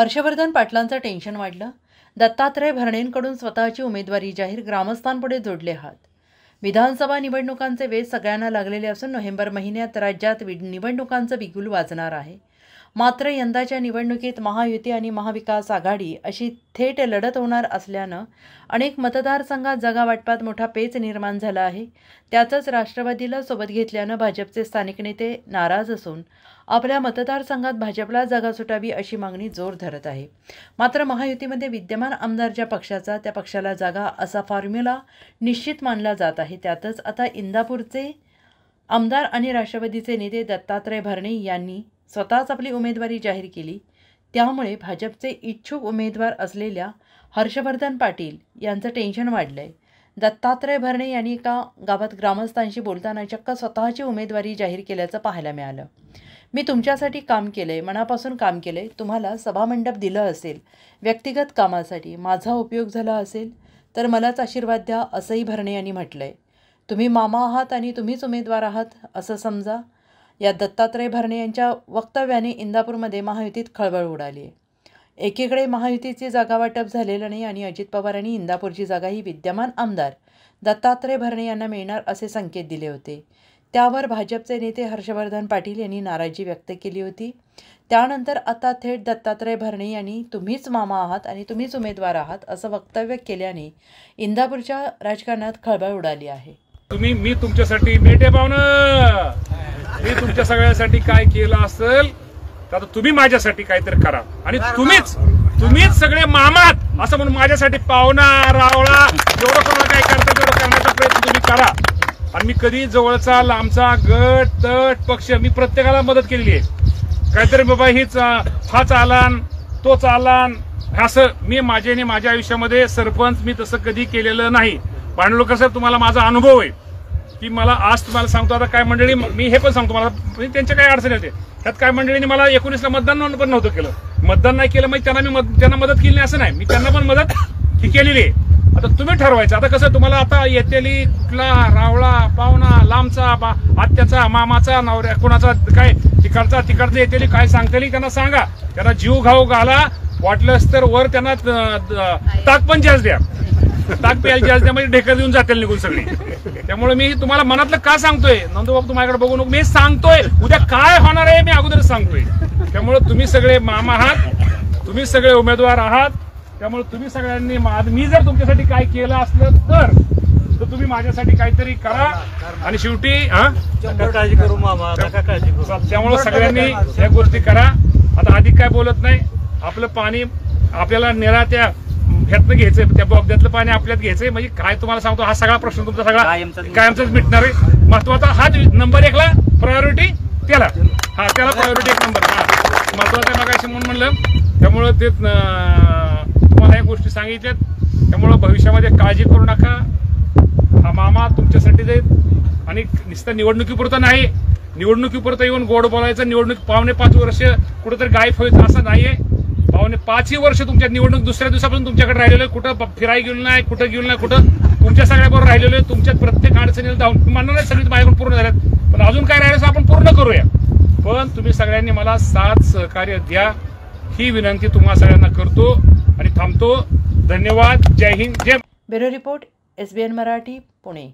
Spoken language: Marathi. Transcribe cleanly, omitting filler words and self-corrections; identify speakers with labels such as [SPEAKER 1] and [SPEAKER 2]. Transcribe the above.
[SPEAKER 1] हर्षवर्धन पाटलांचं टेन्शन वाढलं. दत्तात्रय भरणेंकडून स्वतःची उमेदवारी जाहीर, ग्रामस्थांपुढे जोडले हात. विधानसभा निवडणुकांचे वेध सगळ्यांना लागलेले असून नोव्हेंबर महिन्यात राज्यात निवडणुकांचं बिगुल वाजणार आहे. मात्र यंदाच्या निवडणुकीत महायुती आणि महाविकास आघाडी अशी थेट लढत होणार असल्यानं अनेक मतदारसंघात जागावाटपात मोठा पेच निर्माण झाला आहे. त्यातच राष्ट्रवादीला सोबत घेतल्यानं भाजपचे स्थानिक नेते नाराज असून आपल्या मतदारसंघात भाजपला जागा सुटावी अशी मागणी जोर धरत आहे. मात्र महायुतीमध्ये विद्यमान आमदार ज्या पक्षाचा त्या पक्षाला जागा असा फॉर्म्युला निश्चित मानला जात आहे. त्यातच आता इंदापूरचे आमदार आणि राष्ट्रवादीचे नेते दत्तात्रय भरणे यांनी स्वतःच आपली उमेदवारी जाहीर केली. त्यामुळे भाजपचे इच्छुक उमेदवार असलेल्या हर्षवर्धन पाटील यांचं टेन्शन वाढलंय. दत्तात्रय भरणे यांनी एका गावात ग्रामस्थांशी बोलताना चक्क स्वतःची उमेदवारी जाहीर केल्याचं पाहायला मिळालं. मी तुमच्यासाठी काम केलंय, मनापासून काम केलंय. तुम्हाला सभामंडप दिलं असेल, व्यक्तिगत कामासाठी माझा उपयोग झाला असेल तर मलाच आशीर्वाद द्या, असंही भरणे यांनी म्हटलंय. तुम्ही मामा आहात आणि तुम्हीच उमेदवार आहात असं समजा. या दत्तात्रय भरणे यांच्या वक्तव्याने इंदापूरमध्ये महायुतीत खळबळ उडाली आहे. एकीकडे महायुतीची जागा वाटप झालेलं नाही आणि अजित पवार यांनी इंदापूरची जागा ही विद्यमान आमदार दत्तात्रय भरणे यांना मिळणार असे संकेत दिले होते. त्यावर भाजपचे नेते हर्षवर्धन पाटील यांनी नाराजी व्यक्त केली होती. त्यानंतर आता थेट दत्तात्रय भरणे यांनी तुम्हीच मामा आहात आणि तुम्हीच उमेदवार आहात असं वक्तव्य केल्याने इंदापूरच्या राजकारणात खळबळ उडाली आहे.
[SPEAKER 2] मी तुमच्यासाठी बेटे पाहुणं, मी तुमच्या सगळ्यासाठी काय केलं असेल तर तुम्ही माझ्यासाठी काहीतरी करा आणि तुम्हीच सगळे मामात असं म्हणून माझ्यासाठी पाहुणा रावळा जेवढं कोणाला काय करता तेवढं करण्याचा प्रयत्न तुम्ही करा. आणि मी कधी जवळचा लांबचा गट तट पक्ष मी प्रत्येकाला मदत केलेली आहे. काहीतरी बाबा हीच हा चालान तो चालान असं मी माझ्या आयुष्यामध्ये सरपंच मी तसं कधी केलेलं नाही. भांडलो कसं तुम्हाला माझा अनुभव आहे की मला आज तुम्हाला सांगतो. आता काय मंडळी मी हे पण सांगतो मला त्यांच्या काय अडचणी होते. त्यात काय मंडळीने मला 19ला मतदान पण नव्हतं केलं. मतदान नाही केलं मग त्यांना मदत केली नाही असं नाही, मी त्यांना पण मदत ही केलेली आहे. आता तुम्ही ठरवायचं. आता कसं तुम्हाला आता येतेली कुठला रावळा पाहुणा लांबचा आत्याचा मामाचा नवऱ्या कोणाचा काय तिकडचा येतेली काय सांगतेली त्यांना सांगा. त्यांना जीव घाऊ घाला, वाटलंच तर वर त्यांना ताक पण जास्त द्या, ताक प्यायला जास्त द्या, म्हणजे ढेकर देऊन जातील निघून सगळी. त्यामुळे मी तुम्हाला मनातलं का सांगतोय नंदूबाबू तुम्हाला बघू नको, मी सांगतोय उद्या काय होणार आहे मी अगोदर सांगतोय. त्यामुळे तुम्ही सगळे मामा आहात, तुम्ही सगळे उमेदवार आहात. त्यामुळे तुम्ही सगळ्यांनी मी जर तुमच्यासाठी काय केलं असलं तर तुम्ही माझ्यासाठी काहीतरी करा आणि शेवटी
[SPEAKER 3] काळजी करू मामा, काळजी करू.
[SPEAKER 2] त्यामुळे सगळ्यांनी या गोष्टी करा. आता अधिक काय बोलत नाही. आपलं पाणी आपल्याला निरा त्या ह्यातनं घ्यायचंय, त्या बोगद्यातलं पाणी आपल्यात घ्यायचंय. म्हणजे काय तुम्हाला सांगतो हा सगळा प्रश्न तुमचा सगळा कायमचाच मिटणार आहे. महत्वाचा हा नंबर 1ला प्रायोरिटी त्याला प्रायोरिटी 1 नंबर महत्वाचा मागाशी म्हणून म्हणलं. त्यामुळं ते तुम्हाला या गोष्टी सांगितल्यात. त्यामुळं भविष्यामध्ये काळजी करू नका. हा मामा तुमच्यासाठी जाईल आणि नुसतं निवडणुकीपुरतं नाही, निवडणुकीपुरतं येऊन गोड बोलायचं. निवडणूक 5.5 वर्ष कुठेतरी गायब व्हायचं असं नाहीये. 5.5 वर्ष तुमच्या निवडणूक दुसऱ्या दिवसापासून तुमच्याकडे राहिलेलं, कुठं फिरायला गेलो नाही, कुठं गेलो नाही, कुठं तुमच्या सगळ्याबरोबर राहिलेलो आहे. तुमच्यात प्रत्येक अडचणीला धावून म्हणणार नाही सगळी माझ्याकडून पूर्ण झाल्यात, पण अजून काय राहिलं आपण पूर्ण करूया. पण तुम्ही सगळ्यांनी मला साथ सहकार्य द्या ही विनंती तुम्हा सगळ्यांना करतो आणि थांबतो. धन्यवाद. जय हिंद. जय.
[SPEAKER 1] Bureau report, SBN Marathi, Pune.